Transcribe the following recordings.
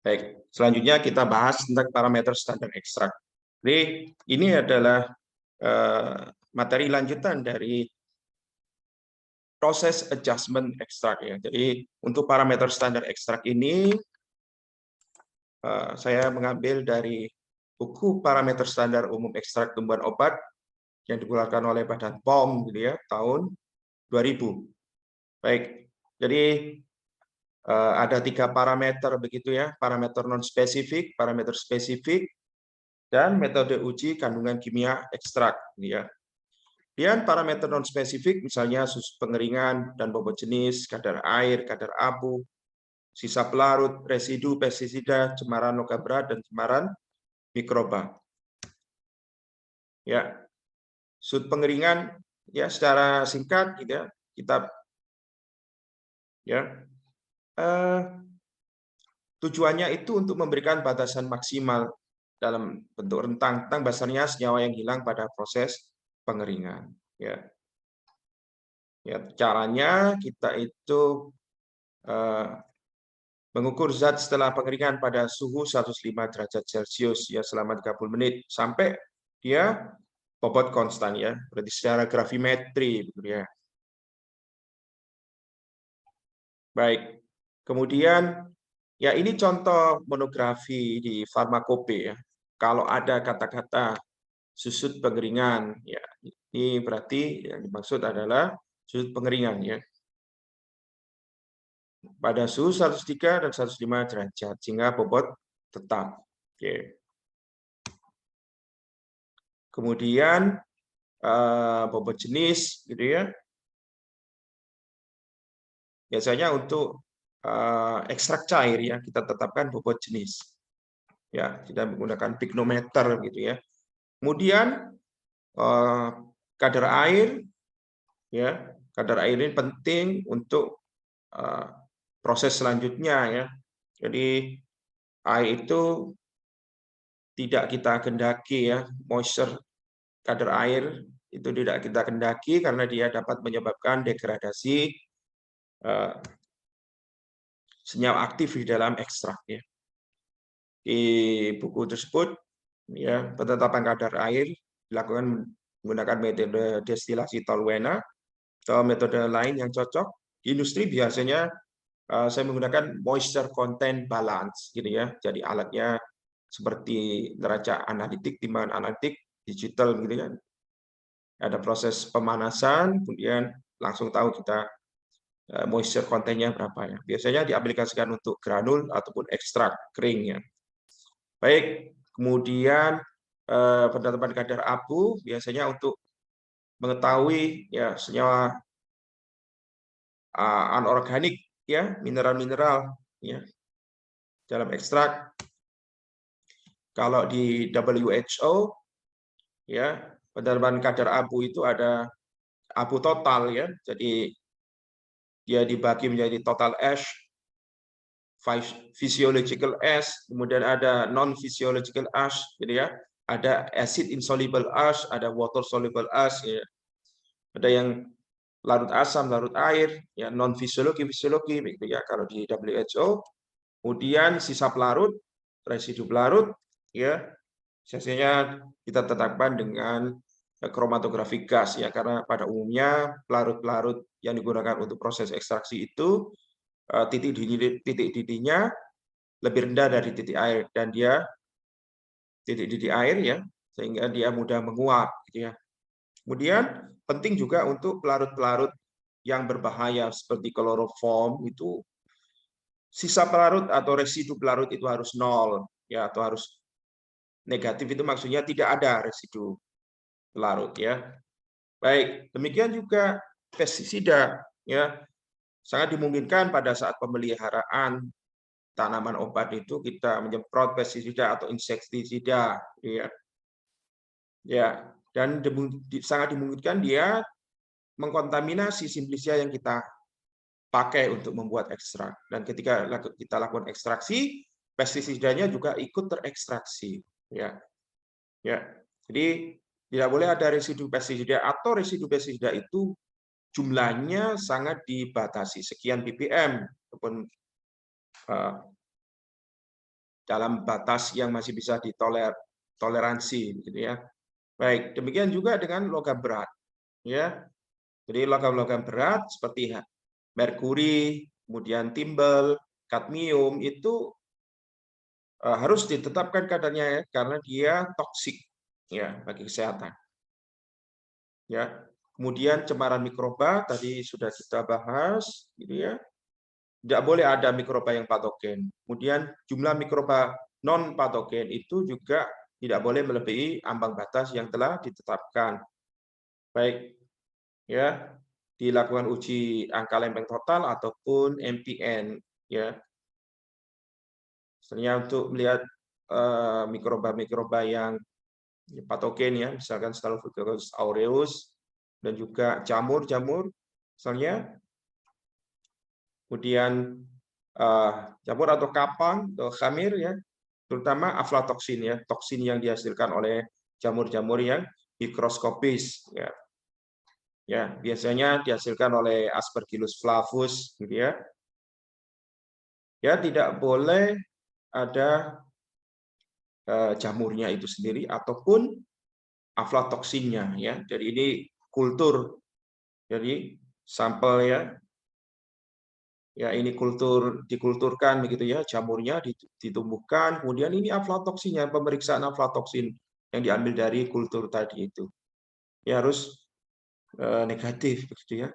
Baik, selanjutnya kita bahas tentang parameter standar ekstrak. Jadi ini adalah materi lanjutan dari proses adjustment ekstrak ya. Jadi untuk parameter standar ekstrak ini saya mengambil dari buku parameter standar umum ekstrak tumbuhan obat yang dikeluarkan oleh Badan POM gitu ya, tahun 2000. Baik, jadi ada 3 parameter begitu ya, parameter non spesifik, parameter spesifik, dan metode uji kandungan kimia ekstrak ya. Dan parameter non spesifik misalnya susu pengeringan dan bobot jenis, kadar air, kadar abu, sisa pelarut, residu pestisida, cemaran logam berat dan cemaran mikroba. Ya. Sud pengeringan ya secara singkat gitu ya, kita ya tujuannya itu untuk memberikan batasan maksimal dalam bentuk rentang tentang besarnya senyawa yang hilang pada proses pengeringan. Ya, ya caranya kita itu mengukur zat setelah pengeringan pada suhu 105 derajat Celcius ya selama 30 menit sampai dia bobot konstan ya, berarti secara gravimetri begitu ya. Baik. Kemudian ya ini contoh monografi di farmakope ya. Kalau ada kata-kata susut pengeringan ya, ini berarti yang dimaksud adalah susut pengeringan ya. Pada suhu 103 dan 105 derajat sehingga bobot tetap. Oke. Kemudian bobot jenis gitu ya. Biasanya untuk ekstrak cair ya kita tetapkan bobot jenis. Ya, kita menggunakan pignometer gitu ya. Kemudian kadar air ya, kadar air ini penting untuk proses selanjutnya ya. Jadi air itu tidak kita kendaki ya, moisture kadar air itu tidak kita kendaki karena dia dapat menyebabkan degradasi senyawa aktif di dalam ekstrak ya. Di buku tersebut ya penetapan kadar air dilakukan menggunakan metode destilasi toluena atau metode lain yang cocok. Di industri biasanya saya menggunakan moisture content balance gitu ya. Jadi alatnya seperti neraca analitik, timbangan analitik digital gitu kan. Ada proses pemanasan, kemudian langsung tahu kita moisture content-nya berapa ya. Biasanya diaplikasikan untuk granul ataupun ekstrak kering ya. Baik, kemudian penetapan kadar abu biasanya untuk mengetahui ya senyawa anorganik ya, mineral-mineral ya dalam ekstrak. Kalau di WHO ya, penetapan kadar abu itu ada abu total ya. Jadi dia dibagi menjadi total ash, physiological ash, kemudian ada non physiological ash gitu ya. Ada acid insoluble ash, ada water soluble ash ya. Ada yang larut asam, larut air, ya non fisiologi gitu ya kalau di WHO. Kemudian sisa pelarut, residu pelarut, ya biasanya kita tetapkan dengan kromatografi gas ya karena pada umumnya pelarut-pelarut yang digunakan untuk proses ekstraksi itu titik didihnya lebih rendah dari titik air dan dia titik didih air ya sehingga dia mudah menguap gitu ya. Kemudian penting juga untuk pelarut-pelarut yang berbahaya seperti kloroform itu sisa pelarut atau residu pelarut itu harus nol ya atau harus negatif itu maksudnya tidak ada residu pelarut ya. Baik, demikian juga pestisida ya. Sangat dimungkinkan pada saat pemeliharaan tanaman obat itu kita menyemprot pestisida atau insektisida ya. Ya, dan sangat dimungkinkan dia mengkontaminasi simplicia yang kita pakai untuk membuat ekstrak. Dan ketika kita lakukan ekstraksi, pestisidanya juga ikut terekstraksi. Ya, ya. Jadi tidak boleh ada residu pestisida atau residu pestisida itu jumlahnya sangat dibatasi sekian ppm ataupun dalam batas yang masih bisa ditoleransi, gitu ya. Baik, demikian juga dengan logam berat, ya. Jadi logam-logam berat seperti merkuri, kemudian timbel, kadmium itu harus ditetapkan kadarnya ya, karena dia toksik ya bagi kesehatan. Ya. Kemudian cemaran mikroba tadi sudah kita bahas, gitu ya. Tidak boleh ada mikroba yang patogen. Kemudian jumlah mikroba non patogen itu juga tidak boleh melebihi ambang batas yang telah ditetapkan. Baik, ya, dilakukan uji angka lempeng total ataupun MPN, ya. Misalnya untuk melihat mikroba-mikroba yang patogen ya, misalkan Staphylococcus aureus dan juga jamur-jamur, misalnya. Kemudian jamur atau kapang atau khamir ya, terutama aflatoksin ya, toksin yang dihasilkan oleh jamur-jamur yang mikroskopis ya. Ya, biasanya dihasilkan oleh Aspergillus flavus gitu ya. Ya, tidak boleh ada jamurnya itu sendiri ataupun aflatoksinnya ya. Jadi ini kultur. Jadi sampel ya. Ya, ini dikulturkan begitu ya, jamurnya ditumbuhkan, kemudian ini aflatoksinnya, pemeriksaan aflatoksin yang diambil dari kultur tadi itu. Ya harus negatif begitu ya.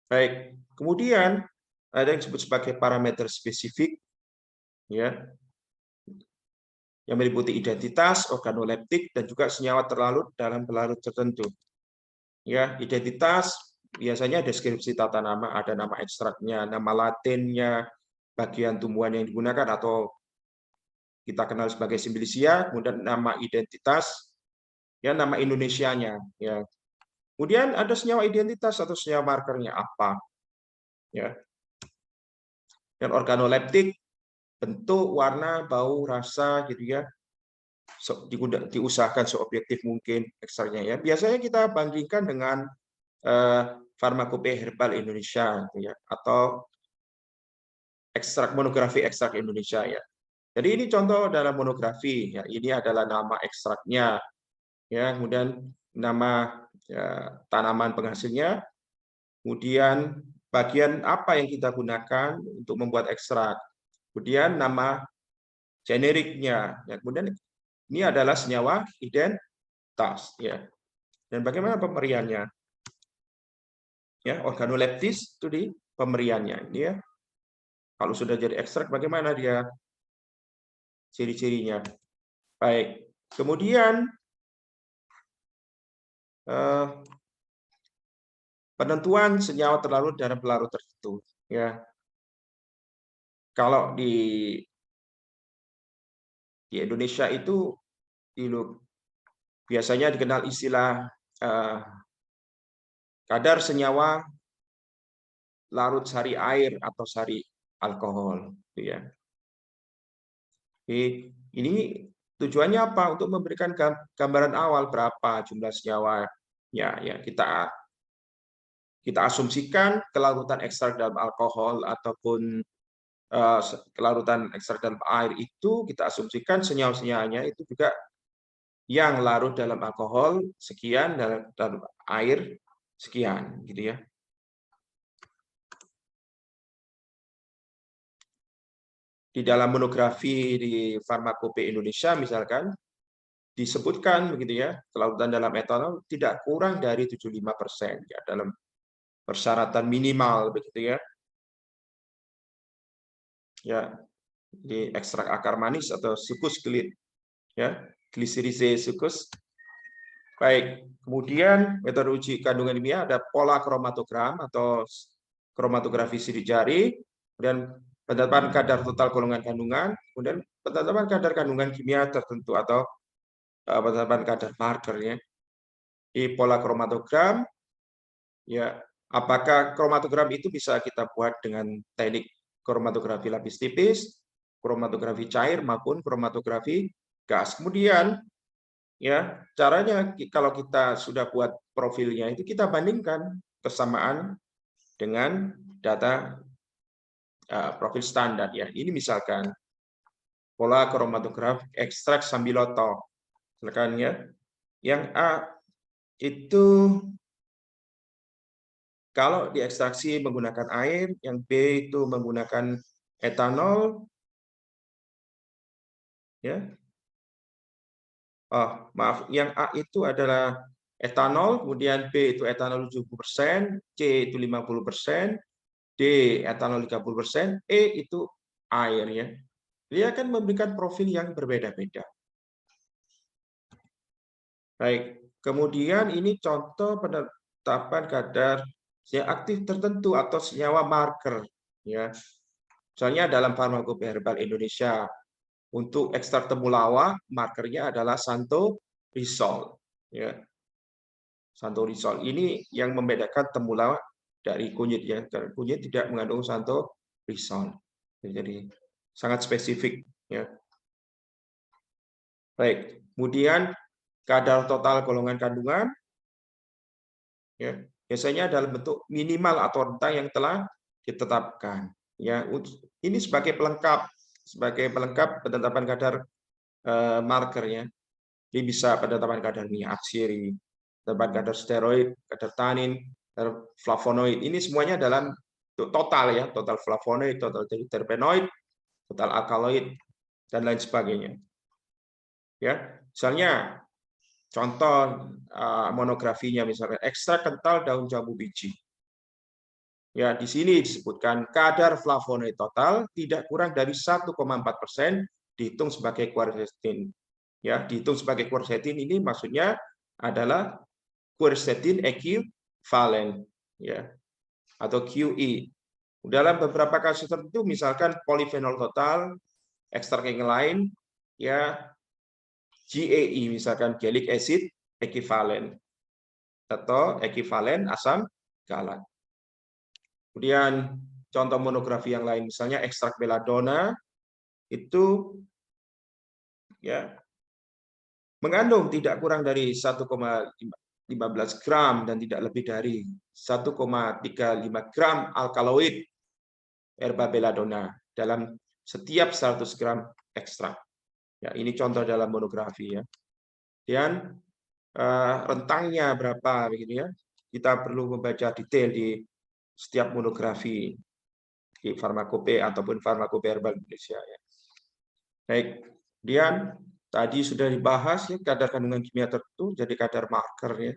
Baik, kemudian ada yang disebut sebagai parameter spesifik ya. Yang meliputi identitas, organoleptik dan juga senyawa terlarut dalam pelarut tertentu. Ya, identitas biasanya deskripsi tata nama, ada nama ekstraknya, nama latinnya, bagian tumbuhan yang digunakan atau kita kenal sebagai Simplicia, kemudian nama identitas, ya nama Indonesianya, ya. Kemudian ada senyawa identitas atau senyawa markernya apa, ya. Dan organoleptik, bentuk, warna, bau, rasa, gitu ya. Diusahakan seobjektif mungkin ekstraknya ya. Biasanya kita bandingkan dengan Farmakope Herbal Indonesia, gitu ya, atau ekstrak monografi ekstrak Indonesia ya. Jadi ini contoh dalam monografi ya. Ini adalah nama ekstraknya ya, kemudian nama ya, tanaman penghasilnya, kemudian bagian apa yang kita gunakan untuk membuat ekstrak, kemudian nama generiknya ya, kemudian ini adalah senyawa identitas ya. Dan bagaimana pemberiannya ya, organoleptis itu di pemberiannya ini ya. Kalau sudah jadi ekstrak bagaimana dia ciri-cirinya. Baik, kemudian penentuan senyawa terlarut dalam pelarut tertentu. Ya, kalau di Indonesia itu biasanya dikenal istilah kadar senyawa larut sari air atau sari alkohol. Ya. Ini tujuannya apa? Untuk memberikan gambaran awal berapa jumlah senyawa. Ya, kita asumsikan kelarutan ekstrak dalam alkohol ataupun kelarutan ekstrak dalam air itu kita asumsikan senyawa-senyawanya itu juga yang larut dalam alkohol sekian, dalam air sekian, gitu ya. Di dalam monografi di Farmakope Indonesia misalkan disebutkan begitu ya, kelarutan dalam etanol tidak kurang dari 75% ya, dalam persyaratan minimal begitu ya. Ya, di ekstrak akar manis atau sucus ya, glycerize sucus. Baik, kemudian metode uji kandungan kimia ada pola kromatogram atau kromatografi sidik jari, kemudian penetapan kadar total golongan kandungan, kemudian penetapan kadar kandungan kimia tertentu atau penetapan kadar markernya. Di pola kromatogram, ya, apakah kromatogram itu bisa kita buat dengan teknik kromatografi lapis tipis, kromatografi cair maupun kromatografi gas. Kemudian ya, caranya kalau kita sudah buat profilnya itu kita bandingkan kesamaan dengan data profil standar ya. Ini misalkan pola kromatograf ekstrak Sambiloto. Silakan ya. Yang A itu kalau diekstraksi menggunakan air, yang B itu menggunakan etanol, ya. Oh, maaf, yang A itu adalah etanol, kemudian B itu etanol 70%, C itu 50%, D etanol 30%, E itu air ya. Dia akan memberikan profil yang berbeda-beda. Baik, kemudian ini contoh penetapan kadar senyawa aktif tertentu atau senyawa marker ya. Misalnya dalam Farmakopeia Herbal Indonesia untuk ekstrak temulawak markernya adalah santorisol ya. Santorisol ini yang membedakan temulawak dari kunyit ya. Kunyit tidak mengandung santorisol. Jadi sangat spesifik ya. Baik, kemudian kadar total golongan kandungan ya biasanya dalam bentuk minimal atau rentang yang telah ditetapkan ya. Ini sebagai pelengkap penetapan kadar marker ya. Ini bisa penetapan kadar minyak atsiri, penetapan kadar steroid, kadar tanin, kadar flavonoid. Ini semuanya dalam total ya, total flavonoid, total terpenoid, total alkaloid dan lain sebagainya. Ya, misalnya contoh monografinya misalnya ekstrak kental daun jambu biji. Ya, di sini disebutkan kadar flavonoid total tidak kurang dari 1,4% dihitung sebagai quercetin. Ya, dihitung sebagai quercetin ini maksudnya adalah quercetin equivalent ya atau QE. Dalam beberapa kasus tertentu misalkan polifenol total, ekstrak yang lain ya GAE misalkan gallic acid equivalent atau equivalent asam galat. Kemudian contoh monografi yang lain misalnya ekstrak belladonna itu ya mengandung tidak kurang dari 1,15 gram dan tidak lebih dari 1,35 gram alkaloid herba belladonna dalam setiap 100 gram ekstrak. Ya, ini contoh dalam monografi ya. Dan rentangnya berapa begitu ya. Kita perlu membaca detail di setiap monografi di Farmakopeia ataupun Farmakopeia Herbal Indonesia ya. Baik, kemudian tadi sudah dibahas ya kadar kandungan kimia tertentu jadi kadar marker ya.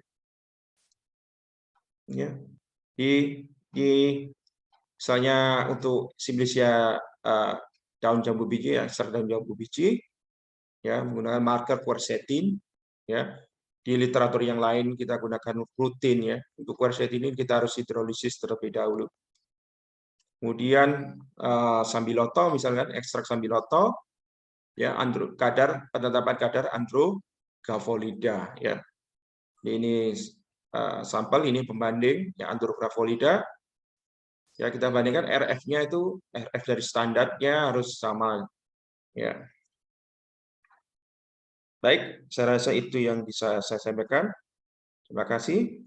Ya. Di misalnya untuk Simplicia daun jambu biji ya, ekstrak daun jambu biji ya menggunakan marker quercetin ya. Di literatur yang lain kita gunakan rutin ya. Untuk quercetin ini kita harus hidrolisis terlebih dahulu. Kemudian sambiloto misalkan ekstrak sambiloto ya penetapan kadar andrografolida ya. Ini sampel ini pembanding ya andrografolida ya kita bandingkan RF-nya itu RF dari standarnya harus sama ya. Baik, saya rasa itu yang bisa saya sampaikan. Terima kasih.